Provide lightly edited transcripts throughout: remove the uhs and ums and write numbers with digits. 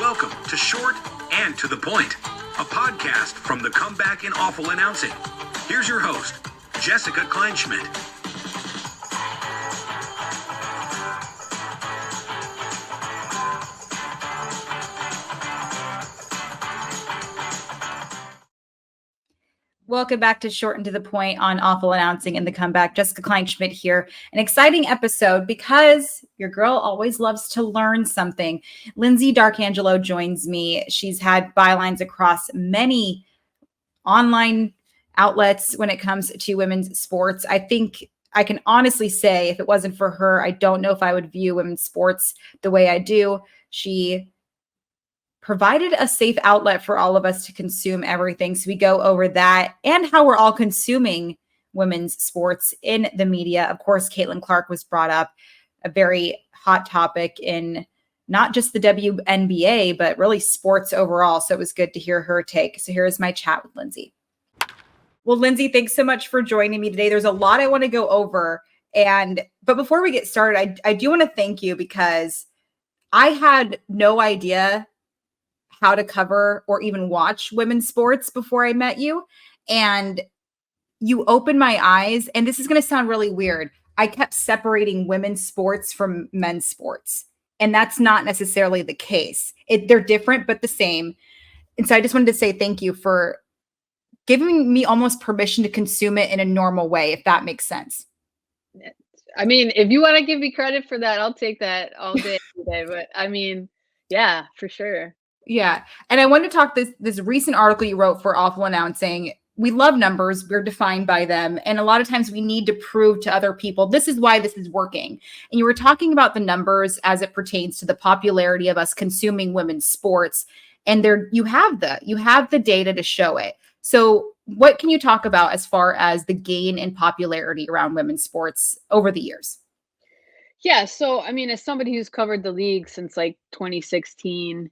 Welcome to Short and to the Point, a podcast from the Comeback in Awful Announcing. Here's your host, Jessica Kleinschmidt. Welcome back to Short and to the Point on Awful Announcing and the Comeback. Jessica Kleinschmidt here. An exciting episode because your girl always loves to learn something. Lyndsey D'Arcangelo joins me. She's had bylines across many online outlets when it comes to women's sports. I think I can honestly say if it wasn't for her, I don't know if I would view women's sports the way I do. She provided a safe outlet for all of us to consume everything. So we go over that and how we're all consuming women's sports in the media. Of course, Caitlin Clark was brought up, a very hot topic in not just the WNBA, but really sports overall. So it was good to hear her take. So here's my chat with Lyndsey. Well, Lyndsey, thanks so much for joining me today. There's a lot I want to go over. But before we get started, I do want to thank you because I had no idea how to cover or even watch women's sports before I met you. And you opened my eyes. And this is going to sound really weird. I kept separating women's sports from men's sports. And that's not necessarily the case. They're different, but the same. And so I just wanted to say thank you for giving me almost permission to consume it in a normal way, if that makes sense. I mean, if you want to give me credit for that, I'll take that all day today. But I mean, yeah, for sure. Yeah. And I want to talk this recent article you wrote for Awful Announcing. We love numbers. We're defined by them. And a lot of times we need to prove to other people, this is why this is working. And you were talking about the numbers as it pertains to the popularity of us consuming women's sports. And you have the data to show it. So what can you talk about as far as the gain in popularity around women's sports over the years? Yeah. So, I mean, as somebody who's covered the league since like 2016,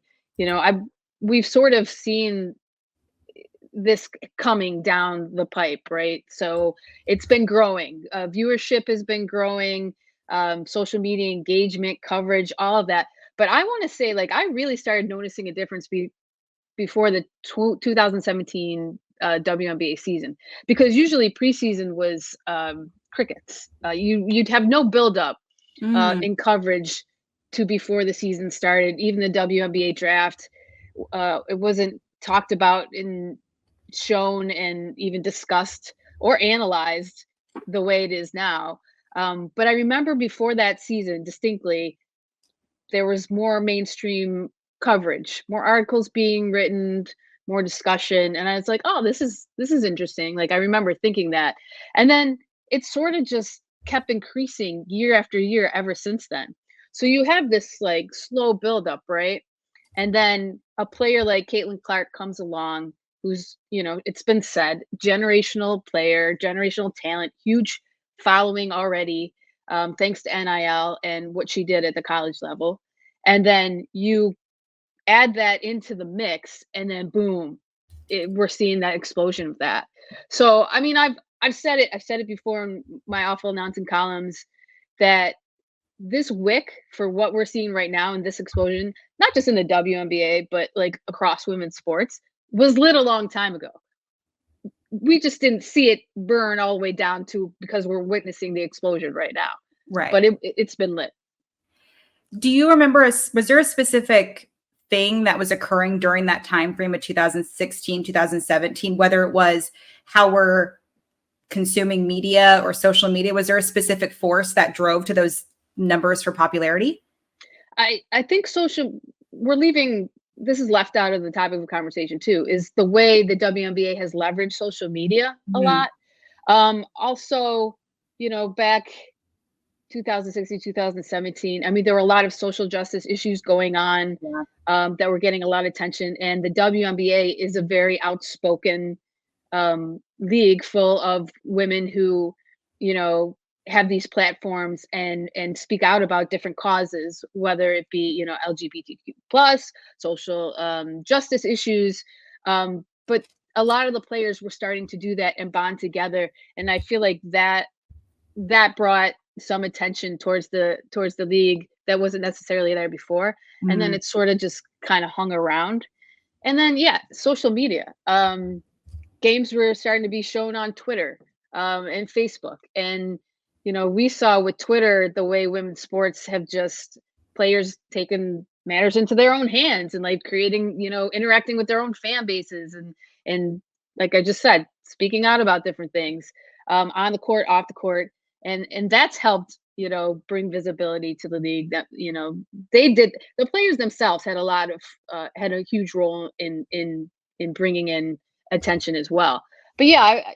we've sort of seen this coming down the pipe, right? So it's been growing. Viewership has been growing, social media engagement, coverage, all of that. But I want to say, like, I really started noticing a difference before the 2017 WNBA season, because usually preseason was crickets. You'd have no buildup in coverage to before the season started. Even the WNBA draft, it wasn't talked about and shown and even discussed or analyzed the way it is now. But I remember before that season distinctly, there was more mainstream coverage, more articles being written, more discussion. And I was like, oh, this is interesting. Like, I remember thinking that. And then it sort of just kept increasing year after year ever since then. So you have this like slow buildup, right? And then a player like Caitlin Clark comes along, who's, it's been said, generational player, generational talent, huge following already, thanks to NIL and what she did at the college level. And then you add that into the mix, and then boom, we're seeing that explosion of that. So, I mean, I've said it before in my Awful Announcing columns that this wick for what we're seeing right now in this explosion, not just in the WNBA, but like across women's sports, was lit a long time ago. We just didn't see it burn all the way down to because we're witnessing the explosion right now. Right. But it's been lit. Do you remember, was there a specific thing that was occurring during that time frame of 2016, 2017, whether it was how we're consuming media or social media? Was there a specific force that drove to those numbers for popularity? I think we're leaving, this is left out of the topic of conversation too, is the way the WNBA has leveraged social media a lot. Also, back 2016, 2017, I mean, there were a lot of social justice issues going on that were getting a lot of attention. And the WNBA is a very outspoken league full of women who, have these platforms and speak out about different causes, whether it be, LGBTQ plus, social justice issues. But a lot of the players were starting to do that and bond together. And I feel like that brought some attention towards the league that wasn't necessarily there before. And then it sort of just kind of hung around. And then, yeah, social media. Games were starting to be shown on Twitter and Facebook. And, we saw with Twitter the way women's sports have just players taken matters into their own hands and like creating, interacting with their own fan bases and like I just said, speaking out about different things on the court, off the court. And that's helped, bring visibility to the league that, the players themselves had had a huge role in bringing in attention as well. But yeah,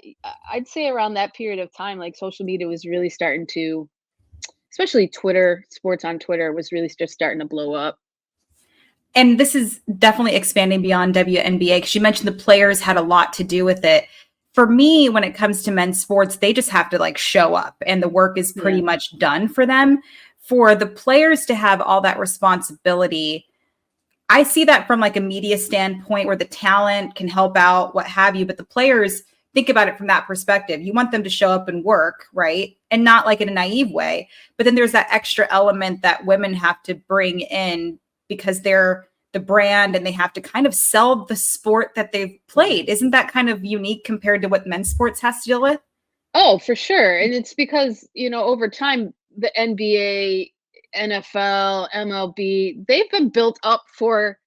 I'd say around that period of time, like social media was really starting to, especially Twitter, sports on Twitter was really just starting to blow up. And this is definitely expanding beyond WNBA because you mentioned the players had a lot to do with it. For me, when it comes to men's sports, they just have to like show up and the work is pretty much done for them. For the players to have all that responsibility, I see that from like a media standpoint where the talent can help out, what have you, but the players think about it from that perspective. You want them to show up and work, right? And not like in a naive way. But then there's that extra element that women have to bring in because they're the brand and they have to kind of sell the sport that they've played. Isn't that kind of unique compared to what men's sports has to deal with? Oh, for sure. And it's because, over time, the NBA, NFL, MLB, they've been built up for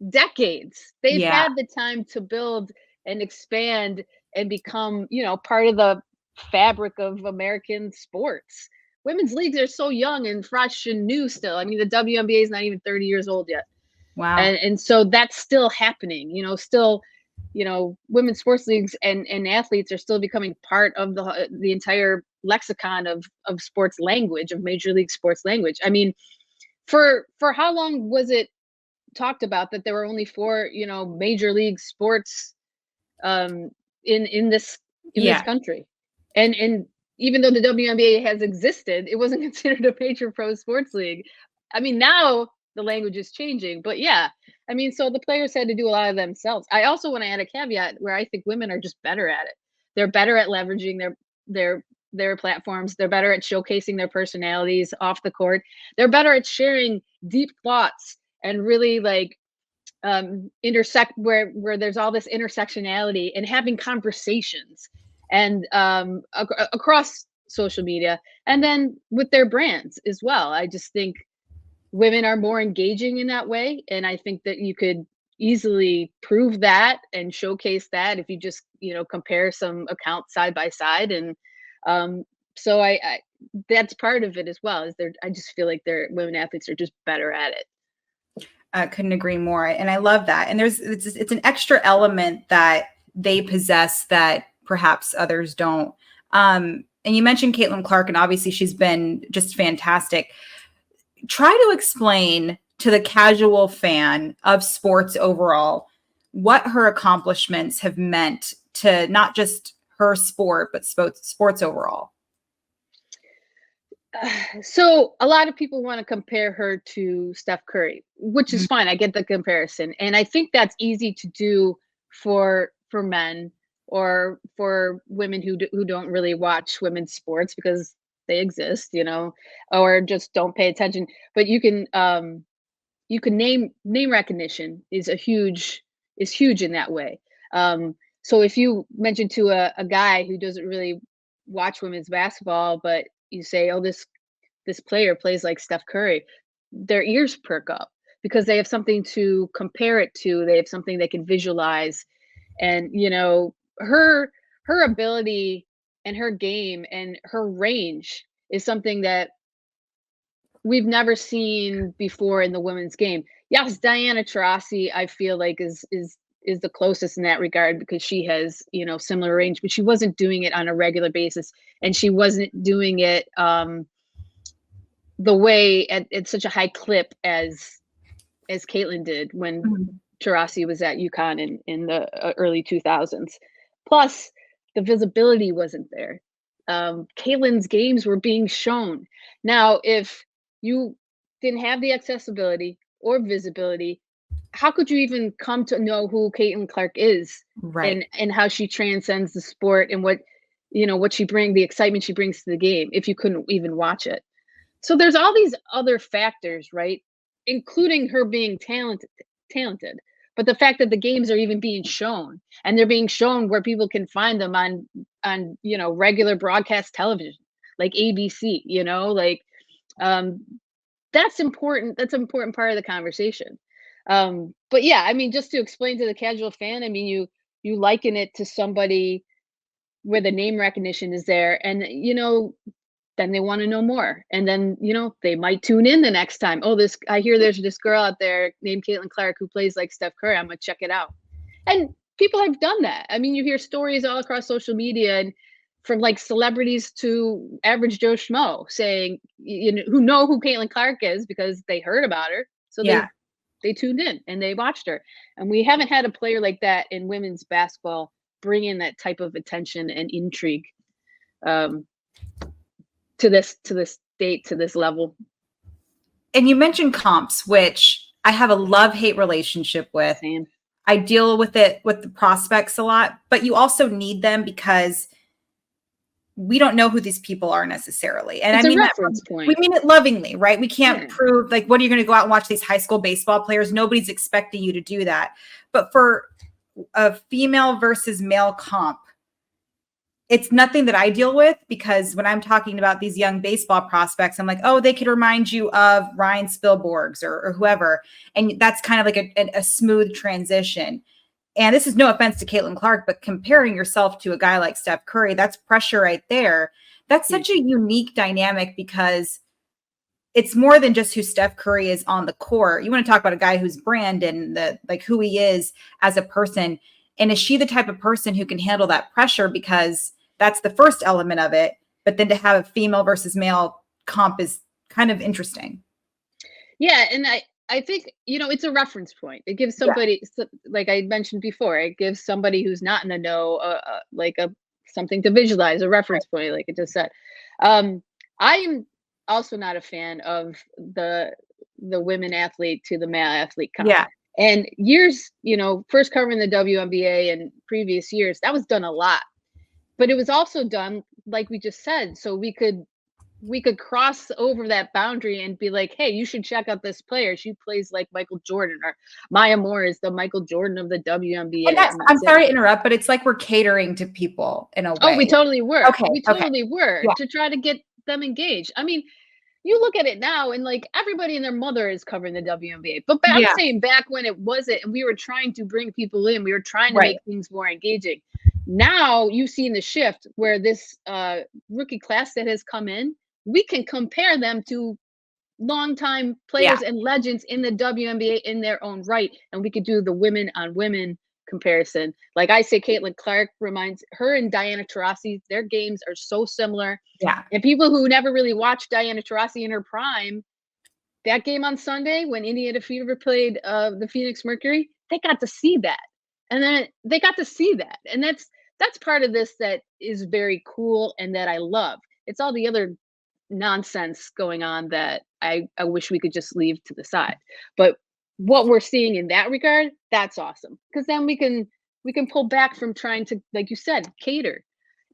decades. They've had the time to build and expand and become, part of the fabric of American sports. Women's leagues are so young and fresh and new still. I mean, the WNBA is not even 30 years old yet. Wow. And so that's still happening, still, women's sports leagues and athletes are still becoming part of the entire lexicon of sports language, of Major League sports language. I mean, for how long was it talked about that there were only 4, Major League sports in this country? And even though the WNBA has existed, it wasn't considered a major pro sports league. I mean, now the language is changing, but yeah, I mean, so the players had to do a lot of themselves. I also want to add a caveat where I think women are just better at it. They're better at leveraging their platforms. They're better at showcasing their personalities off the court. They're better at sharing deep thoughts and really like intersect where there's all this intersectionality and having conversations and across social media and then with their brands as well. I just think women are more engaging in that way. And I think that you could easily prove that and showcase that if you just, compare some accounts side by side. And so I that's part of it as well, is I just feel like women athletes are just better at it. I couldn't agree more. And I love that. And it's an extra element that they possess that perhaps others don't. And you mentioned Caitlin Clark, and obviously she's been just fantastic. Try to explain to the casual fan of sports overall what her accomplishments have meant to not just her sport, but sports overall. So a lot of people want to compare her to Steph Curry, which is fine. I get the comparison. And I think that's easy to do for men or for women who don't really watch women's sports because they exist, or just don't pay attention. But you can name recognition is huge in that way. So if you mention to a guy who doesn't really watch women's basketball, but you say, oh, this player plays like Steph Curry, their ears perk up because they have something to compare it to. They have something they can visualize. And, her ability and her game and her range is something that we've never seen before in the women's game. Yes, Diana Taurasi, I feel like is the closest in that regard because she has, similar range, but she wasn't doing it on a regular basis. And she wasn't doing it the way at such a high clip as Caitlin did when Taurasi was at UConn in the early 2000s. Plus, the visibility wasn't there. Caitlin's games were being shown. Now, if you didn't have the accessibility or visibility, how could you even come to know who Caitlin Clark is, right? And how she transcends the sport and what she brings, the excitement she brings to the game, if you couldn't even watch it? So there's all these other factors, right? Including her being talented. But the fact that the games are even being shown, and they're being shown where people can find them on regular broadcast television, like ABC, like um that's important. That's an important part of the conversation. But yeah, I mean, just to explain to the casual fan, I mean, you liken it to somebody where the name recognition is there, and then they want to know more, and then they might tune in the next time. Oh, I hear there's this girl out there named Caitlin Clark who plays like Steph Curry. I'm gonna check it out. And people have done that. I mean, you hear stories all across social media, and from like celebrities to average Joe Schmo saying, who know who Caitlin Clark is because they heard about her, so Yeah. they tuned in and they watched her. And we haven't had a player like that in women's basketball bring in that type of attention and intrigue to this state, to this level. And you mentioned comps, which I have a love-hate relationship with. Same. I deal with it with the prospects a lot, but you also need them because we don't know who these people are necessarily. And It's I mean, a reference point. We mean it lovingly, right? We can't prove, like, what are you going to go out and watch these high school baseball players? Nobody's expecting you to do that. But for a female versus male comp, it's nothing that I deal with, because when I'm talking about these young baseball prospects, I'm like, oh, they could remind you of Ryan Spielborgs or whoever. And that's kind of like a smooth transition. And this is no offense to Caitlin Clark, but comparing yourself to a guy like Steph Curry, that's pressure right there. That's such a unique dynamic, because it's more than just who Steph Curry is on the court. You want to talk about a guy who's brand and who he is as a person. And is she the type of person who can handle that pressure? Because that's the first element of it. But then to have a female versus male comp is kind of interesting. Yeah. And I think, it's a reference point. It gives somebody, like I mentioned before, it gives somebody who's not in the know, something to visualize, a reference point, like it just said. I am also not a fan of the women athlete to the male athlete comp. Yeah. And years, first covering the WNBA and previous years, that was done a lot. But it was also done, like we just said, so we could cross over that boundary and be like, hey, you should check out this player. She plays like Michael Jordan, or Maya Moore is the Michael Jordan of the WNBA. And I'm sorry to interrupt, but it's like we're catering to people in a way. Oh, we totally were. Okay. We totally were to try to get them engaged. I mean, you look at it now and like everybody and their mother is covering the WNBA. But I'm saying back when it wasn't, and we were trying to bring people in, we were trying to make things more engaging. Now you've seen the shift where this rookie class that has come in, we can compare them to longtime players and legends in the WNBA in their own right. And we could do the women on women comparison. Like I say, Caitlin Clark reminds her and Diana Taurasi, their games are so similar. Yeah. And people who never really watched Diana Taurasi in her prime, that game on Sunday when Indiana Fever played the Phoenix Mercury, they got to see that. And then they got to see that. And that's part of this that is very cool and that I love. It's all the other nonsense going on that I wish we could just leave to the side. But what we're seeing in that regard, that's awesome. Because then we can pull back from trying to, like you said, cater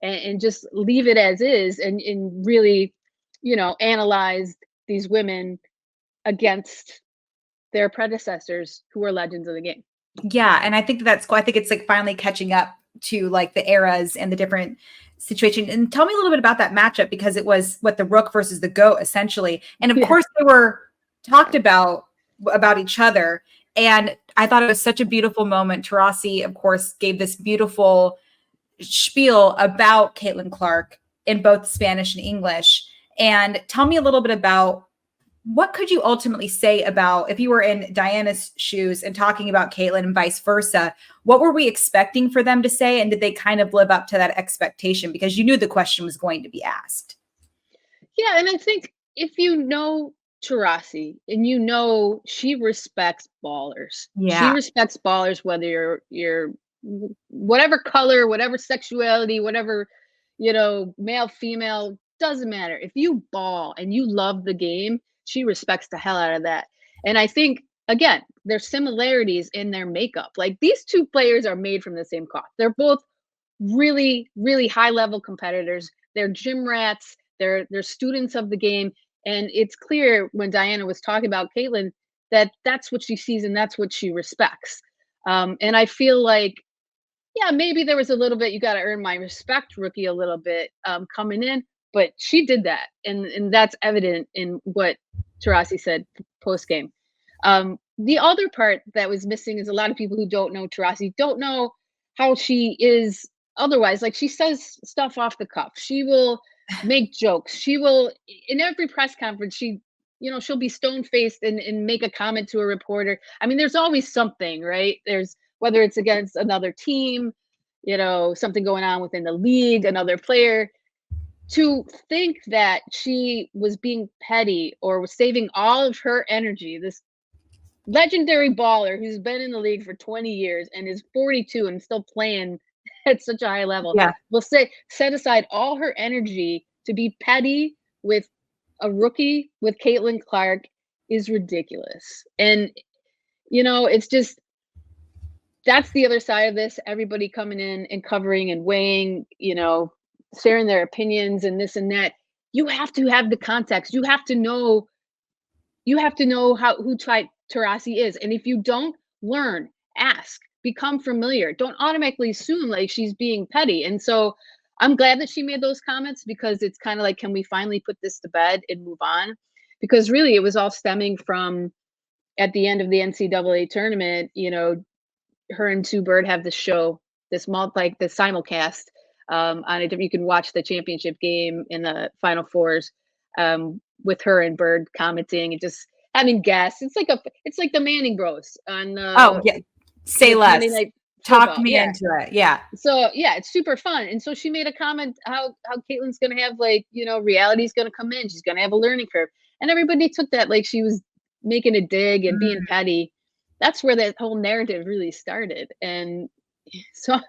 and just leave it as is and really, analyze these women against their predecessors who are legends of the game. Yeah. And I think that's cool. I think it's like finally catching up to like the eras and the different situation. And tell me a little bit about that matchup, because it was the Rook versus the GOAT essentially. And of course they were talked about each other. And I thought it was such a beautiful moment. Taurasi, of course, gave this beautiful spiel about Caitlin Clark in both Spanish and English. And tell me a little bit about, what could you ultimately say about, if you were in Diana's shoes and talking about Caitlin and vice versa, what were we expecting for them to say? And did they kind of live up to that expectation? Because you knew the question was going to be asked. Yeah. And I think if you know Taurasi and she respects ballers. Yeah. She respects ballers, whether you're whatever color, whatever sexuality, whatever, male, female, doesn't matter. If you ball and you love the game, she respects the hell out of that. And I think, again, there's similarities in their makeup. Like these two players are made from the same cloth. They're both really, really high level competitors. They're gym rats. They're students of the game. And it's clear when Diana was talking about Caitlin, that's what she sees and that's what she respects. And I feel like, yeah, maybe there was a little bit, you got to earn my respect, rookie, a little bit coming in, but she did that. And that's evident in what Taurasi said post game. The other part that was missing is a lot of people who don't know Taurasi don't know how she is otherwise. Like, she says stuff off the cuff. She will make jokes. She will, in every press conference, she'll be stone faced and make a comment to a reporter. I mean, there's always something, right? Whether it's against another team, something going on within the league, another player. To think that she was being petty or was saving all of her energy, this legendary baller who's been in the league for 20 years and is 42 and still playing at such a high level, will set aside all her energy to be petty with a rookie, with Caitlin Clark, is ridiculous. And it's just, that's the other side of this. Everybody coming in and covering and weighing, sharing their opinions and this and that. You have to have the context. You have to know who Taurasi is. And if you don't, learn, ask, become familiar. Don't automatically assume like she's being petty. And so I'm glad that she made those comments, because it's kind of like, can we finally put this to bed and move on? Because really it was all stemming from, at the end of the NCAA tournament, her and Sue Bird have this show, the simulcast on it. You can watch the championship game in the Final Fours with her and Bird commenting and just having guests. It's like the Manning Bros on. Say less. Talk me yeah. into it. Yeah. So yeah, it's super fun. And so she made a comment how Caitlin's gonna have reality's gonna come in. She's gonna have a learning curve, and everybody took that like she was making a dig and being petty. That's where that whole narrative really started. And so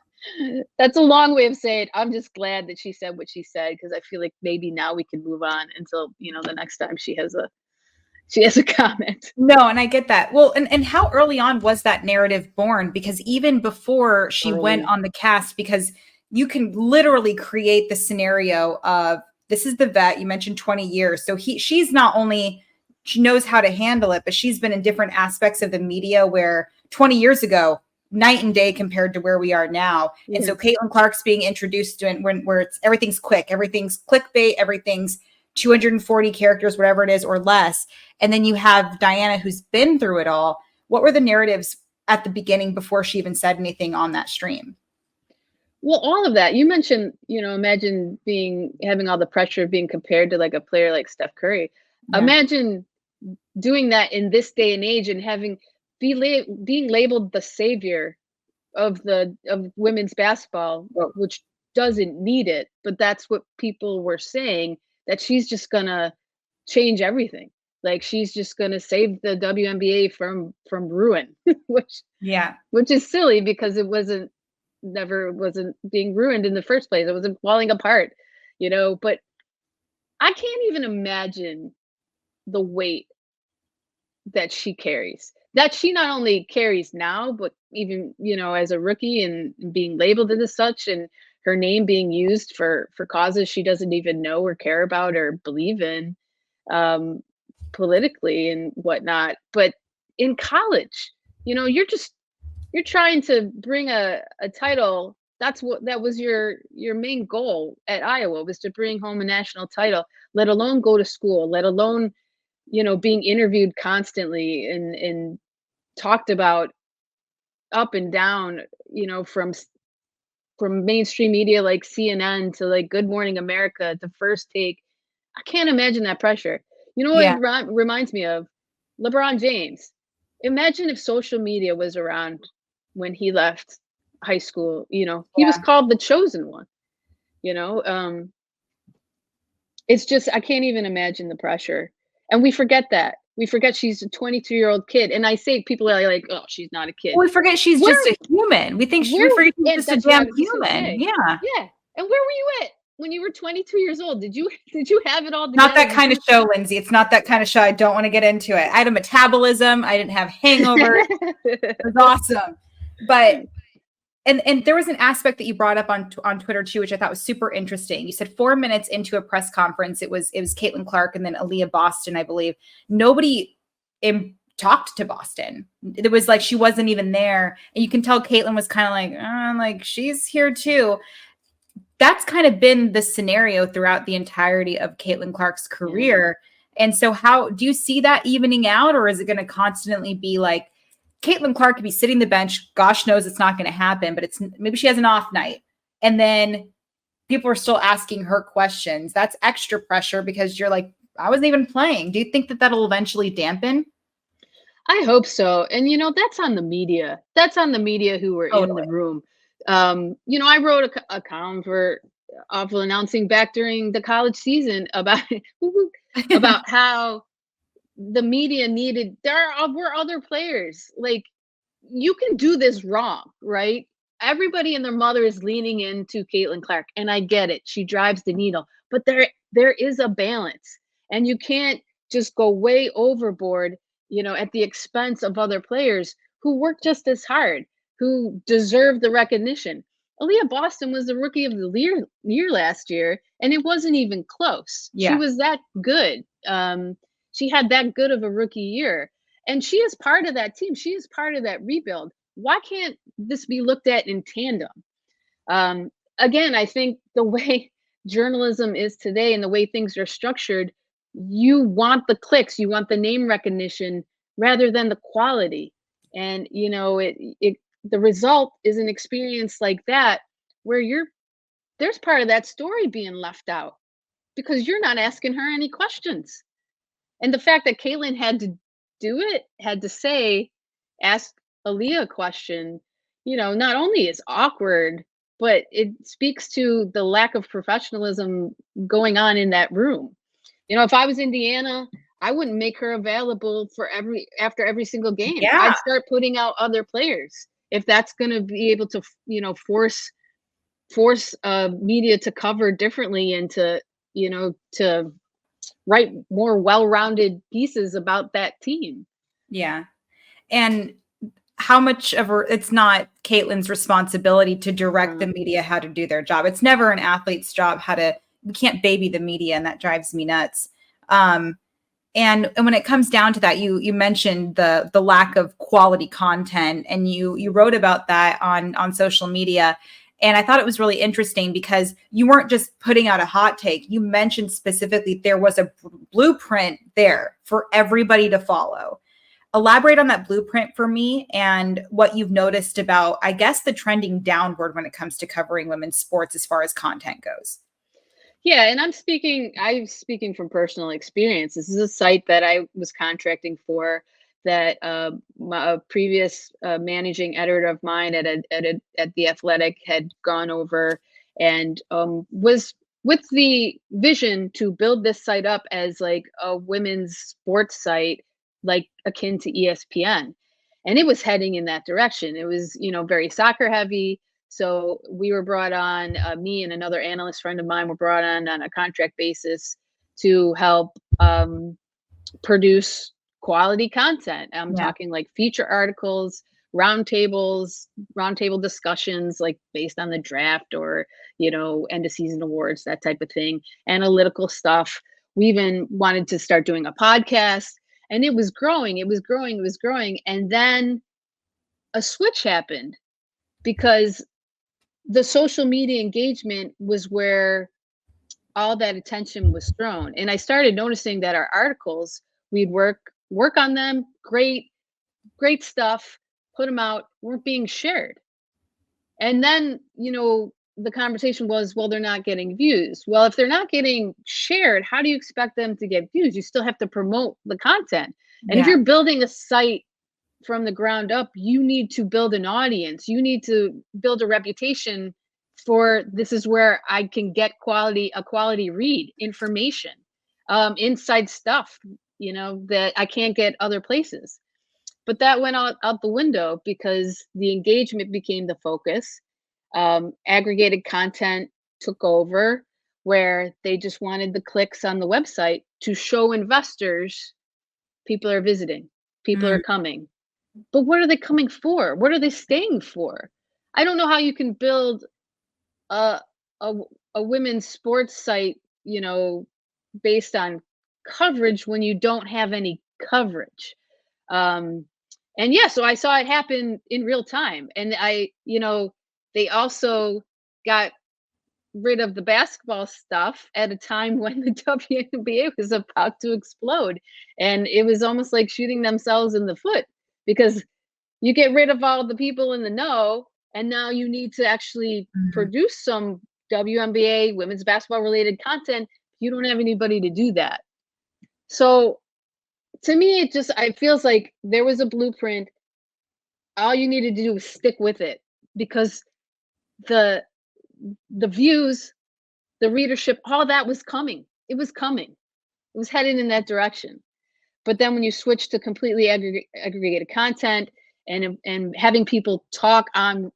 that's a long way of saying I'm just glad that she said what she said, because I feel like maybe now we can move on until the next time she has a comment. No, and I get that. Well, and how early on was that narrative born? Because even before she went on the cast, because you can literally create the scenario of, this is the vet, you mentioned 20 years. So she's not only, she knows how to handle it, but she's been in different aspects of the media where 20 years ago, night and day compared to where we are now. Yeah. And so Caitlin Clark's being introduced to it where everything's quick, everything's clickbait, everything's 240 characters, whatever it is, or less. And then you have Diana, who's been through it all. What were the narratives at the beginning before she even said anything on that stream? Well, all of that. You mentioned, imagine having all the pressure of being compared to like a player like Steph Curry. Yeah. Imagine doing that in this day and age and being labeled the savior of women's basketball, which doesn't need it. But that's what people were saying, that she's just gonna change everything. Like, she's just gonna save the WNBA from ruin, which is silly, because it wasn't being ruined in the first place. It wasn't falling apart, but I can't even imagine the weight that she carries, that she not only carries now, but even, as a rookie and being labeled as such, and her name being used for causes she doesn't even know or care about or believe in, politically and whatnot. But in college, you're trying to bring a title. That was your main goal at Iowa, was to bring home a national title, let alone go to school, let alone, being interviewed constantly and talked about up and down, from mainstream media like CNN to like Good Morning America to First Take. I can't imagine that pressure. It reminds me of LeBron James. Imagine if social media was around when he left high school. He was called the chosen one. It's just, I can't even imagine the pressure. And we forget that. We forget she's a 22-year-old kid. And I say, people are like, oh, she's not a kid. Well, we forget she's just a human. We think she's just a damn human. Yeah. Yeah. And where were you at when you were 22 years old? Did you have it all together? Not that kind of show, Lyndsey. It's not that kind of show. I don't want to get into it. I had a metabolism. I didn't have hangovers. It was awesome. But and there was an aspect that you brought up on Twitter too, which I thought was super interesting. You said 4 minutes into a press conference, it was Caitlin Clark and then Aaliyah Boston, I believe. Nobody talked to Boston. It was like she wasn't even there. And you can tell Caitlin was kind of like she's here too. That's kind of been the scenario throughout the entirety of Caitlin Clark's career. And so how do you see that evening out, or is it going to constantly be like Caitlin Clark could be sitting the bench, gosh knows it's not going to happen, but it's maybe she has an off night and then people are still asking her questions. That's extra pressure because you're like, I wasn't even playing. Do you think that that'll eventually dampen? I hope so. And, that's on the media. That's on the media who were in the room. I wrote a column for Awful Announcing back during the college season about about how the media were other players. Like, you can do this wrong, right? Everybody and their mother is leaning into Caitlin Clark, and I get it. She drives the needle, but there is a balance, and you can't just go way overboard, at the expense of other players who work just as hard, who deserve the recognition. Aaliyah Boston was the rookie of the year last year, and it wasn't even close. Yeah. She was that good. She had that good of a rookie year. And she is part of that team. She is part of that rebuild. Why can't this be looked at in tandem? Again, I think the way journalism is today and the way things are structured, you want the clicks, you want the name recognition rather than the quality. And the result is an experience like that where there's part of that story being left out because you're not asking her any questions. And the fact that Caitlin had to ask Aaliyah a question, not only is awkward, but it speaks to the lack of professionalism going on in that room. If I was Indiana, I wouldn't make her available after every single game. Yeah. I'd start putting out other players if that's going to be able to, force media to cover differently and to write more well-rounded pieces about that team. Yeah. And how much of it's not Caitlin's responsibility to direct the media how to do their job. It's never an athlete's job we can't baby the media, and that drives me nuts. And when it comes down to that, you mentioned the lack of quality content, and you wrote about that on social media. And I thought it was really interesting because you weren't just putting out a hot take. You mentioned specifically there was a blueprint there for everybody to follow. Elaborate on that blueprint for me and what you've noticed about, I guess, the trending downward when it comes to covering women's sports as far as content goes. Yeah, and I'm speaking from personal experience. This is a site that I was contracting for that a previous managing editor of mine at The Athletic had gone over and was with the vision to build this site up as like a women's sports site, like akin to ESPN. And it was heading in that direction. It was, very soccer heavy. So we were brought on, me and another analyst friend of mine were brought on a contract basis to help produce quality content. I'm talking like feature articles, roundtable discussions, like based on the draft or, end of season awards, that type of thing, analytical stuff. We even wanted to start doing a podcast, and it was growing. And then a switch happened because the social media engagement was where all that attention was thrown. And I started noticing that our articles, we'd work on them, great stuff, put them out, weren't being shared. And then, the conversation was, well, they're not getting views. Well, if they're not getting shared, how do you expect them to get views? You still have to promote the content. And if you're building a site from the ground up, you need to build an audience. You need to build a reputation for this is where I can get a quality read, information, inside stuff, that I can't get other places. But that went out the window because the engagement became the focus. Aggregated content took over where they just wanted the clicks on the website to show investors people are visiting, people are coming. But what are they coming for? What are they staying for? I don't know how you can build a women's sports site, based on coverage when you don't have any coverage. And yeah, so I saw it happen in real time. And they also got rid of the basketball stuff at a time when the WNBA was about to explode. And it was almost like shooting themselves in the foot, because you get rid of all the people in the know, and now you need to actually Mhm. produce some WNBA women's basketball related content. You don't have anybody to do that. So to me, it feels like there was a blueprint. All you needed to do was stick with it, because the the views, the readership, all that was coming. It was coming. It was headed in that direction. But then when you switch to completely aggregated content, and having people talk on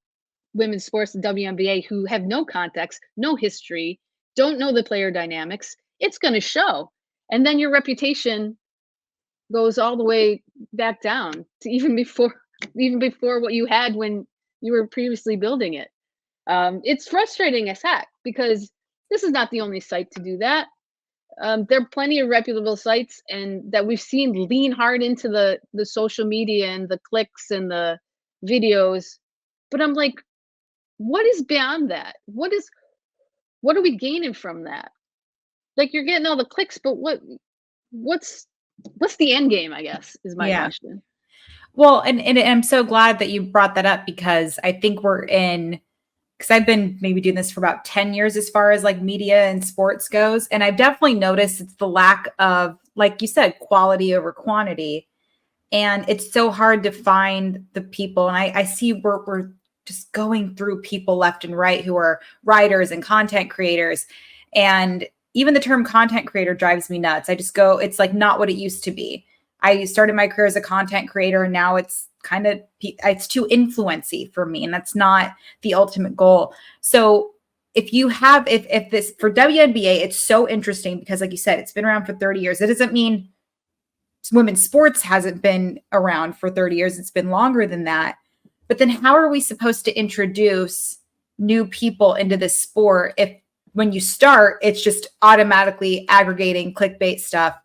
women's sports and WNBA who have no context, no history, don't know the player dynamics, it's going to show. And then your reputation goes all the way back down to even before what you had when you were previously building it. It's frustrating as heck, because this is not the only site to do that. There are plenty of reputable sites and that we've seen lean hard into the social media and the clicks and the videos. But I'm like, what is beyond that? What are we gaining from that? Like, you're getting all the clicks, but what's what's the end game, I guess, is my Yeah. question. Well, and I'm so glad that you brought that up, because I think because I've been maybe doing this for about 10 years as far as like media and sports goes. And I've definitely noticed it's the lack of, like you said, quality over quantity. And it's so hard to find the people. And I see we're just going through people left and right who are writers and content creators. And even the term content creator drives me nuts. I just go, it's like not what it used to be. I started my career as a content creator, and now it's too influency for me. And that's not the ultimate goal. So if this for WNBA, it's so interesting because, like you said, it's been around for 30 years. It doesn't mean women's sports hasn't been around for 30 years. It's been longer than that. But then how are we supposed to introduce new people into this sport if when you start, it's just automatically aggregating clickbait stuff?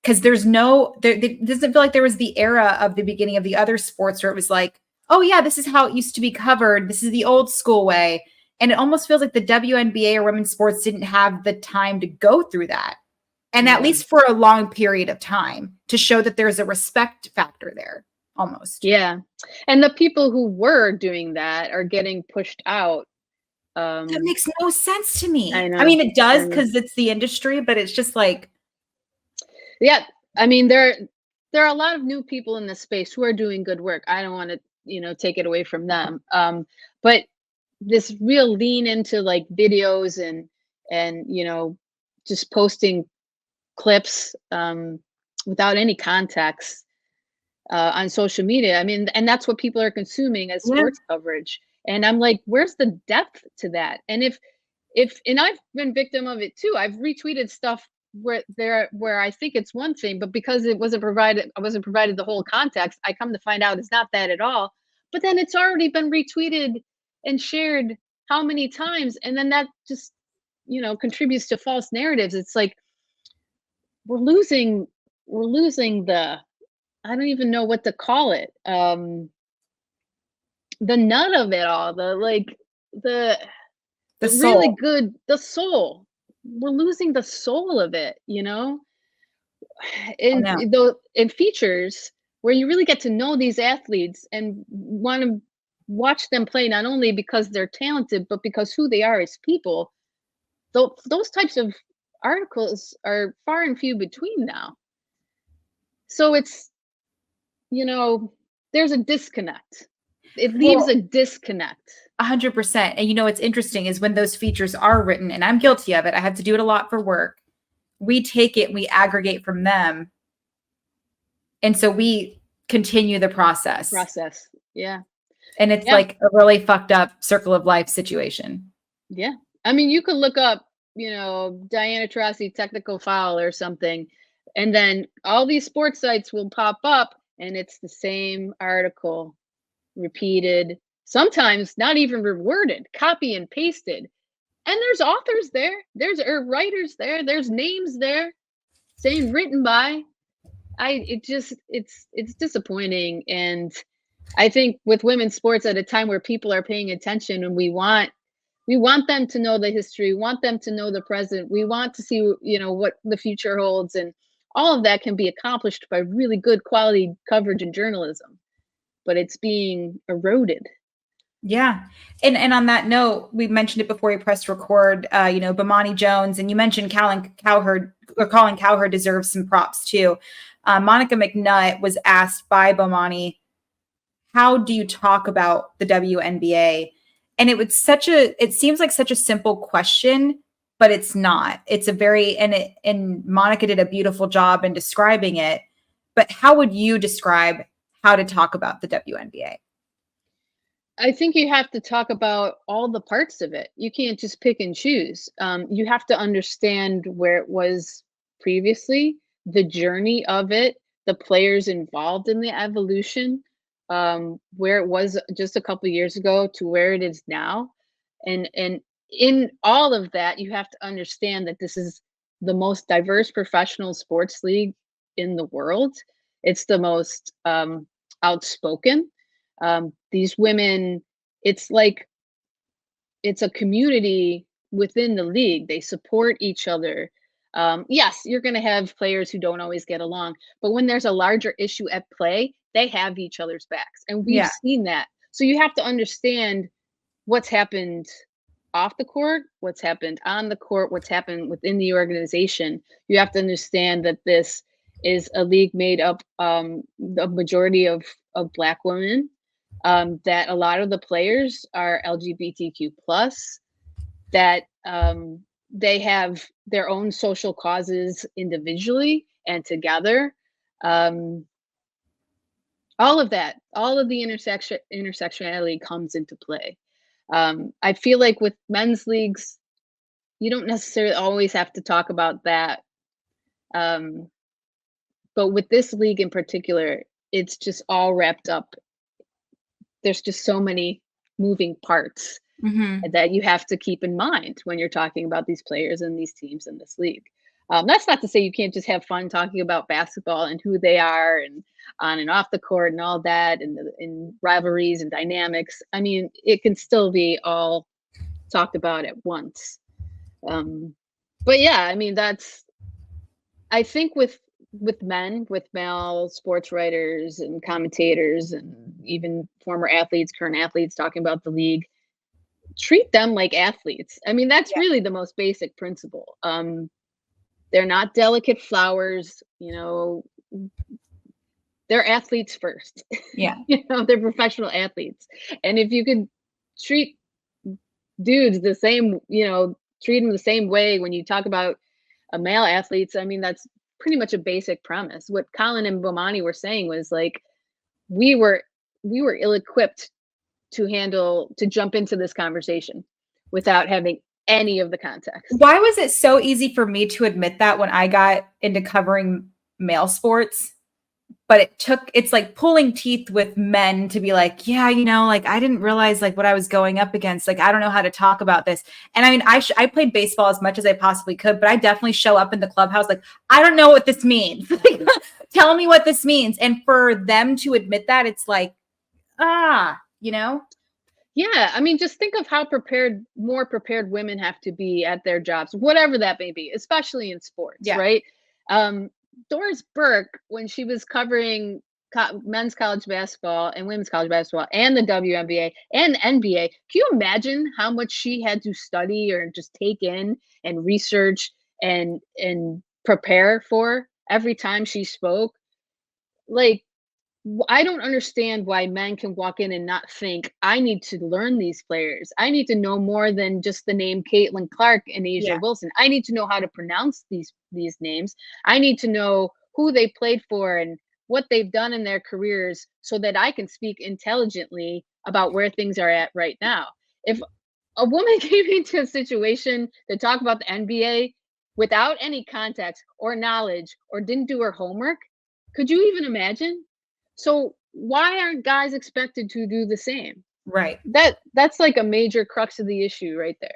Because there it doesn't feel like there was the era of the beginning of the other sports where it was like, oh yeah, this is how it used to be covered. This is the old school way. And it almost feels like the WNBA or women's sports didn't have the time to go through that. And at Yeah. least for a long period of time, to show that there's a respect factor there almost. Yeah. And the people who were doing that are getting pushed out. That makes no sense to I me. I know. mean, it does because it's the industry, but it's just like, Yeah, I mean, there are a lot of new people in this space who are doing good work. I don't want to, take it away from them. But this real lean into like videos and just posting clips without any context on social media. I mean, and that's what people are consuming as yeah, sports coverage. And I'm like, where's the depth to that? And if and I've been victim of it too. I've retweeted stuff where I think it's one thing, but because I wasn't provided the whole context, I come to find out it's not that at all. But then it's already been retweeted and shared how many times, and then that just contributes to false narratives. It's like we're losing the, I don't even know what to call it. The nut of it all, the the really soul. good, the soul. We're losing the soul of it, I know. in features where you really get to know these athletes and want to watch them play, not only because they're talented, but because who they are as people. Those types of articles are far and few between now. So it's, there's a disconnect. It leaves Well, a disconnect. 100%. And what's interesting is when those features are written, and I'm guilty of it, I have to do it a lot for work. We take it, we aggregate from them. And so we continue the process. Yeah. And it's Yeah. like a really fucked up circle of life situation. Yeah. I mean, you could look up, Diana Taurasi technical foul or something, and then all these sports sites will pop up and it's the same article repeated, sometimes not even reworded, copy and pasted. And there's authors there, there's writers there, there's names there saying written by. it's disappointing. And I think with women's sports at a time where people are paying attention, and we want them to know the history, we want them to know the present, we want to see, what the future holds, and all of that can be accomplished by really good quality coverage and journalism, but it's being eroded. Yeah. And on that note, we mentioned it before we pressed record, Bomani Jones, and you mentioned Colin Cowherd deserves some props too. Monica McNutt was asked by Bomani, how do you talk about the WNBA? And it seems like such a simple question, but it's not. It's and Monica did a beautiful job in describing it. But how would you describe how to talk about the WNBA? I think you have to talk about all the parts of it. You can't just pick and choose. You have to understand where it was previously, the journey of it, the players involved in the evolution, where it was just a couple of years ago to where it is now. And in all of that, you have to understand that this is the most diverse professional sports league in the world. It's the most outspoken. These women, it's a community within the league. They support each other. Yes, you're going to have players who don't always get along, but when there's a larger issue at play, they have each other's backs, and we've seen that. So you have to understand what's happened off the court, what's happened on the court, what's happened within the organization. You have to understand that this is a league made up the majority of Black women. That a lot of the players are LGBTQ plus, that they have their own social causes individually and together. All of that, all of the intersectionality comes into play. I feel like with men's leagues, you don't necessarily always have to talk about that. But with this league in particular, it's just all wrapped up. There's just so many moving parts that you have to keep in mind when you're talking about these players and these teams in this league. That's not to say you can't just have fun talking about basketball and who they are and on and off the court and all that, and in rivalries and dynamics. I mean, it can still be all talked about at once. But yeah, I mean, I think with male sports writers and commentators and even former athletes, current athletes talking about the league, treat them like athletes. I mean, that's really the most basic principle. They're not delicate flowers, they're athletes first. Yeah. They're professional athletes. And if you could treat dudes the same, treat them the same way when you talk about male athletes, I mean, that's pretty much a basic premise. What Colin and Bomani were saying was like, we were ill-equipped to jump into this conversation without having any of the context. Why was it so easy for me to admit that when I got into covering male sports? But it's like pulling teeth with men to be like, yeah, I didn't realize like what I was going up against. Like, I don't know how to talk about this. And I mean, I played baseball as much as I possibly could, but I definitely show up in the clubhouse like, I don't know what this means. Like, tell me what this means. And for them to admit that, it's like, Yeah. I mean, just think of how more prepared women have to be at their jobs, whatever that may be, especially in sports, right? Doris Burke, when she was covering men's college basketball and women's college basketball and the WNBA and the NBA, can you imagine how much she had to study or just take in and research and prepare for every time she spoke? Like, I don't understand why men can walk in and not think, I need to learn these players. I need to know more than just the name Caitlin Clark and Asia Wilson. I need to know how to pronounce these names. I need to know who they played for and what they've done in their careers so that I can speak intelligently about where things are at right now. If a woman came into a situation to talk about the NBA without any context or knowledge or didn't do her homework, could you even imagine? So why aren't guys expected to do the same? Right. That's like a major crux of the issue right there.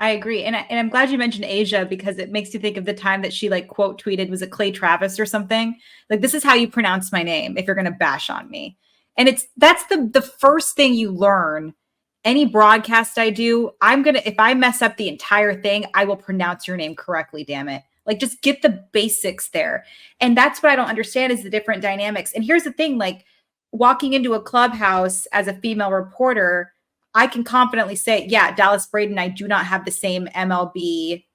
I agree. And I'm glad you mentioned Asia, because it makes you think of the time that she like quote tweeted, was it Clay Travis or something? Like, this is how you pronounce my name if you're going to bash on me. And that's the first thing you learn. Any broadcast I do, if I mess up the entire thing, I will pronounce your name correctly, damn it. Like, just get the basics there. And that's what I don't understand, is the different dynamics. And here's the thing, like, walking into a clubhouse as a female reporter, I can confidently say, yeah, Dallas Braden and I do not have the same MLB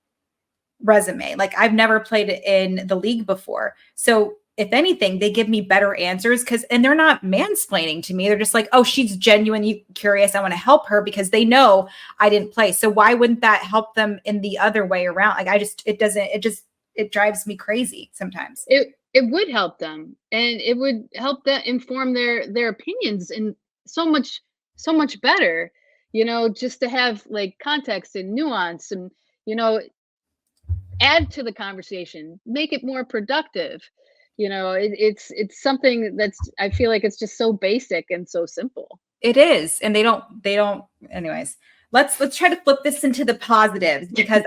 resume. Like, I've never played in the league before. So if anything, they give me better answers, and they're not mansplaining to me. They're just like, oh, she's genuinely curious. I want to help her because they know I didn't play. So why wouldn't that help them in the other way around? Like, it drives me crazy sometimes. It would help them, and it would help them inform their opinions, and so much better, just to have like context and nuance, and add to the conversation, make it more productive. It's something that's, I feel like it's just so basic and so simple. It is. And they don't anyways. Let's try to flip this into the positives, because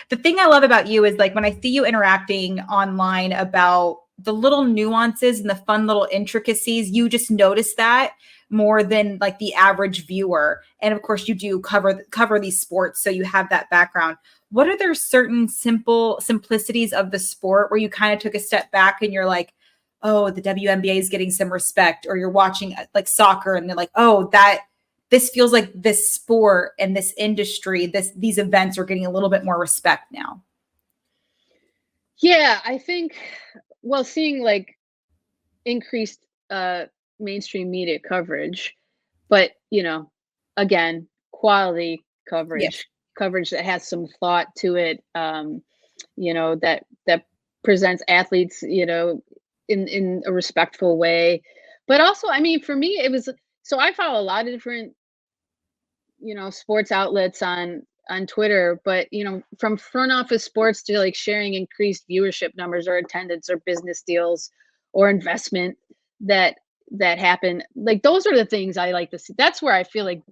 the thing I love about you is, like, when I see you interacting online about the little nuances and the fun little intricacies, you just notice that more than like the average viewer. And of course you do cover these sports, so you have that background. What are there certain simplicities of the sport where you kind of took a step back and you're like, oh, the WNBA is getting some respect, or you're watching like soccer and they're like, oh, this feels like this sport and this industry, these events are getting a little bit more respect now? Yeah, I think, well, seeing like increased mainstream media coverage, but again, quality coverage. Yes. Coverage that has some thought to it, that presents athletes, in a respectful way. But also, I mean, for me, it was, so I follow a lot of different, sports outlets on Twitter, but from front office sports to like sharing increased viewership numbers or attendance or business deals or investment that happen. Like, those are the things I like to see. That's where I feel like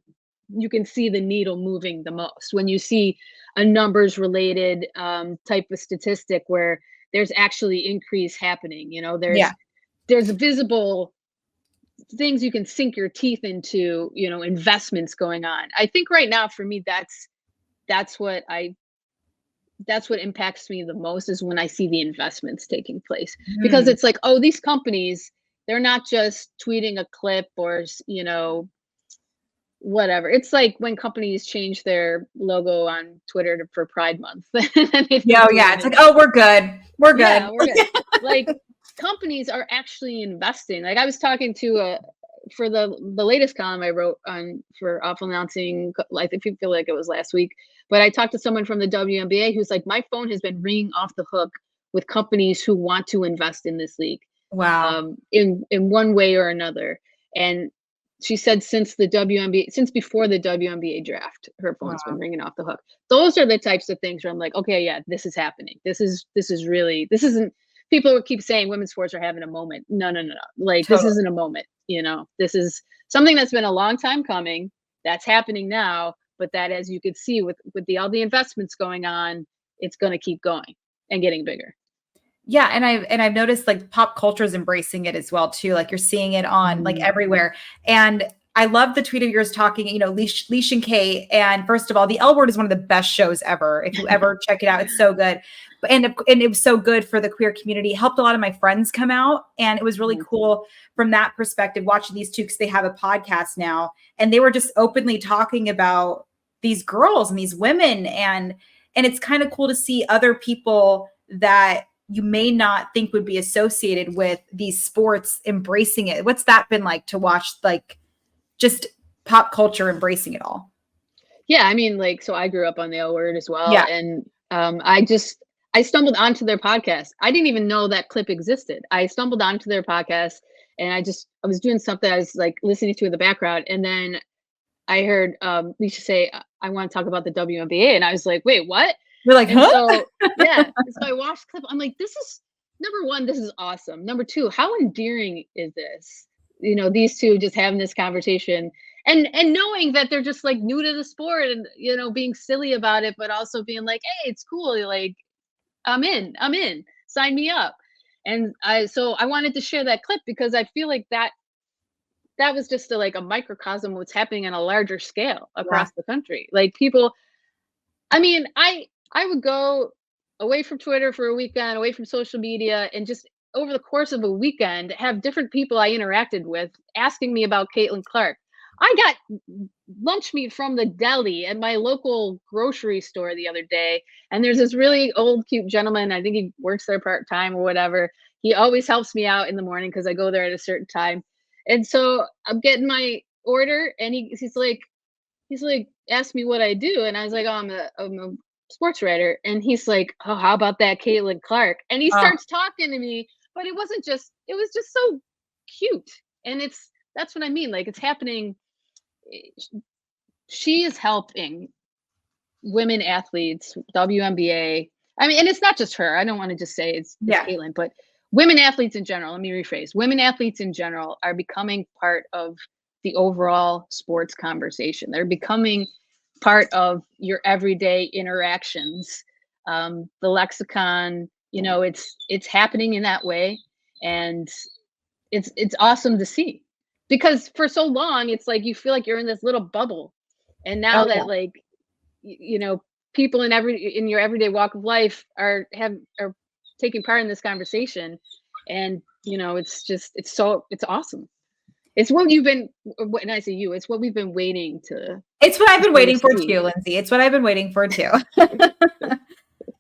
you can see the needle moving the most, when you see a numbers related type of statistic where there's actually increase happening. There's visible things you can sink your teeth into, investments going on. I think right now for me, that's what impacts me the most, is when I see the investments taking place, because it's like, oh, these companies, they're not just tweeting a clip or, whatever. It's like when companies change their logo on Twitter for Pride Month. Yeah. It's like, oh, we're good. We're good. Yeah, we're good. Like, companies are actually investing. Like, I was talking to for the latest column I wrote for Awful Announcing, I feel like it was last week, but I talked to someone from the WNBA who's like, my phone has been ringing off the hook with companies who want to invest in this league. Wow. In one way or another. And she said since before the WNBA draft, her phone's been ringing off the hook. Those are the types of things where I'm like, okay, yeah, this is happening. This isn't, people keep saying women's sports are having a moment. No. Like, totally. This isn't a moment, this is something that's been a long time coming, that's happening now, but that, as you could see with all the investments going on, it's going to keep going and getting bigger. Yeah. And I've noticed like pop culture is embracing it as well too. Like, you're seeing it on like everywhere. And I love the tweet of yours talking, Leash and Kate. And first of all, the L Word is one of the best shows ever. If you ever check it out, it's so good. And it was so good for the queer community. It helped a lot of my friends come out. And it was really cool from that perspective, watching these two, because they have a podcast now. And they were just openly talking about these girls and these women. And it's kind of cool to see other people that you may not think would be associated with these sports embracing it. What's that been like to watch, like, just pop culture embracing it all? Yeah, I mean, like, so I grew up on the L Word as well. Yeah. And I stumbled onto their podcast. I didn't even know that clip existed. I stumbled onto their podcast, and I was doing something. I was like listening to in the background, and then I heard Leisha say, I want to talk about the WNBA. And I was like, wait, what? You're like, huh? So, yeah. So I watched the clip. I'm like, this is, number one, this is awesome. Number two, how endearing is this? These two just having this conversation. and knowing that they're just like new to the sport and, you know, being silly about it, but also being like, hey, it's cool. Like, I'm in, sign me up. And so I wanted to share that clip because I feel like that was just like a microcosm of what's happening on a larger scale Yeah. across the country. Like people, I mean, I would go away from Twitter for a weekend, away from social media, and just over the course of a weekend, have different people I interacted with asking me about Caitlin Clark. I got lunch meat from the deli at my local grocery store the other day, and there's this really old, cute gentleman. I think he works there part time or whatever. He always helps me out in the morning because I go there at a certain time. And so I'm getting my order, and he's like, asked me what I do, and I was like, oh, I'm a sports writer, and he's like, oh, how about that Caitlin Clark? And he Oh, starts talking to me, but it was just so cute, and that's what I mean. Like it's happening. She is helping women athletes, WNBA. I mean, and it's not just her. I don't want to just say it's yeah. Caitlin, but women athletes in general. Let me rephrase. Women athletes in general are becoming part of the overall sports conversation. They're becoming part of your everyday interactions. The lexicon, you know, it's happening in that way, and it's awesome to see because for so long it's like you feel like you're in this little bubble, and now Oh, that yeah. like you know, people in your everyday walk of life are taking part in this conversation, and you know it's awesome. It's what you've been when I say you, it's what we've been waiting It's what I've to been sort of waiting for see. too, Lyndsey. It's what I've been waiting for too.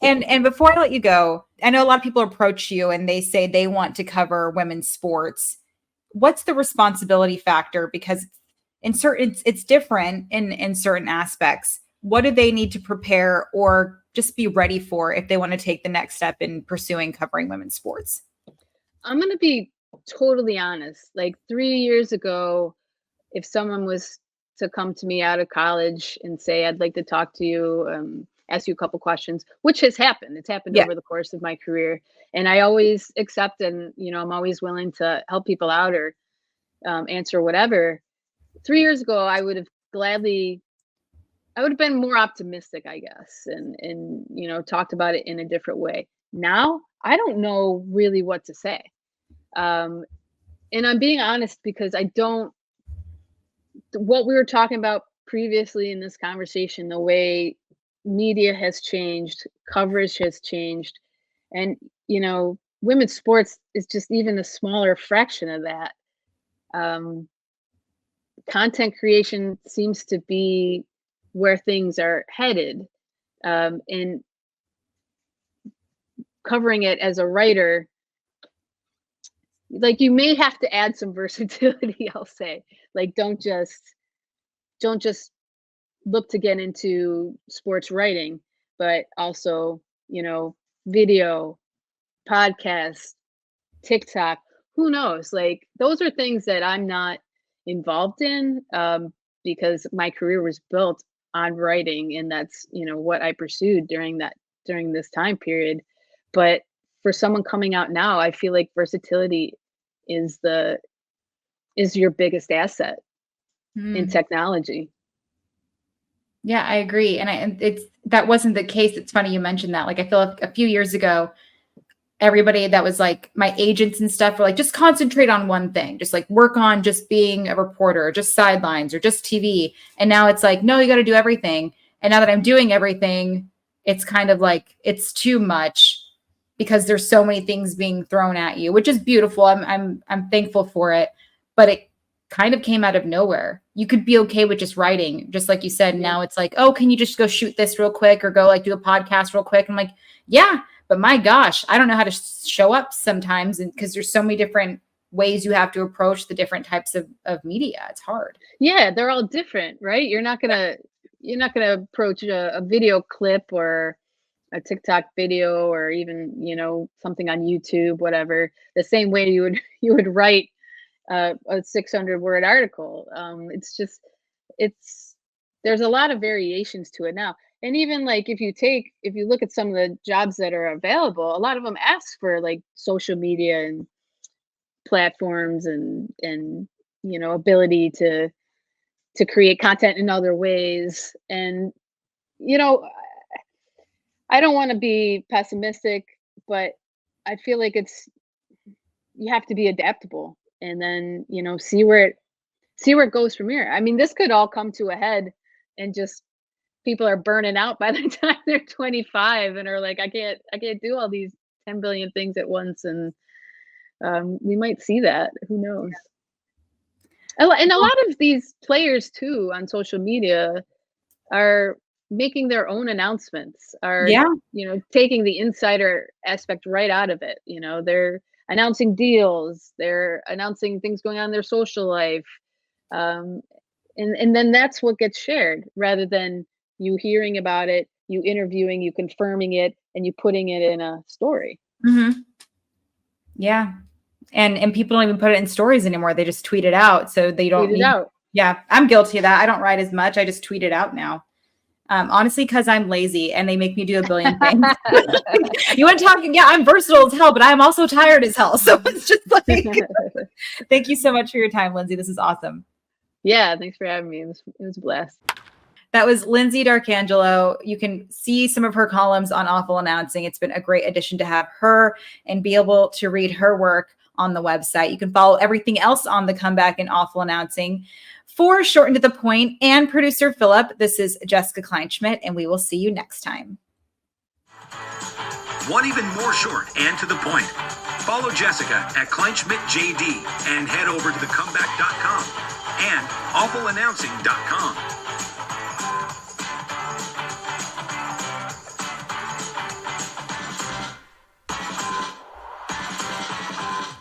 And before I let you go, I know a lot of people approach you and they say they want to cover women's sports. What's the responsibility factor? Because it's different in certain aspects. What do they need to prepare or just be ready for if they want to take the next step in pursuing covering women's sports? I'm gonna be totally honest. Like 3 years ago, if someone was to come to me out of college and say, I'd like to talk to you, ask you a couple questions, which has happened. It's happened Yeah. over the course of my career. And I always accept, and, you know, I'm always willing to help people out or answer whatever. 3 years ago, I would have been more optimistic, I guess, and, you know, talked about it in a different way. Now, I don't know really what to say. Um, and I'm being honest because I don't, what we were talking about previously in this conversation, the way media has changed, coverage has changed, and you know, women's sports is just even a smaller fraction of that. Um, Content creation seems to be where things are headed, and covering it as a writer, like you may have to add some versatility. I'll say, like, don't just look to get into sports writing, but also, you know, video, podcast, TikTok, who knows? Like those are things that I'm not involved in because my career was built on writing, and that's, you know, what I pursued during this time period. But for someone coming out now, I feel like versatility is the is your biggest asset in Hmm. technology. Yeah, I agree. And it's that wasn't the case. It's funny you mentioned that. Like I feel like a few years ago, everybody that was like my agents and stuff were like, just concentrate on one thing, just like work on just being a reporter, or just sidelines or just TV. And now it's like, no, you got to do everything. And now that I'm doing everything, it's kind of like it's too much because there's so many things being thrown at you, which is beautiful. I'm thankful for it, but it kind of came out of nowhere. You could be okay with just writing, just like you said. Yeah. Now it's like, oh, can you just go shoot this real quick or go like do a podcast real quick? I'm like, yeah, but my gosh, I don't know how to show up sometimes, and because there's so many different ways you have to approach the different types of media. It's hard. Yeah, they're all different, right? You're not gonna approach a video clip or a TikTok video or even, you know, something on YouTube, whatever, the same way you would you would write a 600 word article. It's just it's there's a lot of variations to it now. And even like if you look at some of the jobs that are available, a lot of them ask for like social media and platforms and you know ability to create content in other ways. And, you know, I don't want to be pessimistic, but I feel like you have to be adaptable, and then, you know, see where it goes from here. I mean, this could all come to a head and just people are burning out by the time they're 25 and are like, I can't do all these 10 billion things at once. And we might see that. Who knows? And a lot of these players too on social media are making their own announcements, are, you know, taking the insider aspect right out of it. You know, they're announcing deals, they're announcing things going on in their social life. And then that's what gets shared, rather than you hearing about it, you interviewing, you confirming it, and you putting it in a story. Mm-hmm. Yeah. And people don't even put it in stories anymore. They just tweet it out. So they don't tweet it out. Yeah, I'm guilty of that. I don't write as much. I just tweet it out now. Honestly, because I'm lazy and they make me do a billion things. You want to talk? Yeah, I'm versatile as hell, but I'm also tired as hell. So it's just like, thank you so much for your time, Lyndsey. This is awesome. Yeah, thanks for having me. It was a blast. That was Lyndsey D'Arcangelo. You can see some of her columns on Awful Announcing. It's been a great addition to have her and be able to read her work on the website. You can follow everything else on the Comeback and Awful Announcing. For Short and to the Point and producer Philip, this is Jessica Kleinschmidt, and we will see you next time. Want even more short and to the point? Follow Jessica at KleinschmidtJD and head over to thecomeback.com and awfulannouncing.com.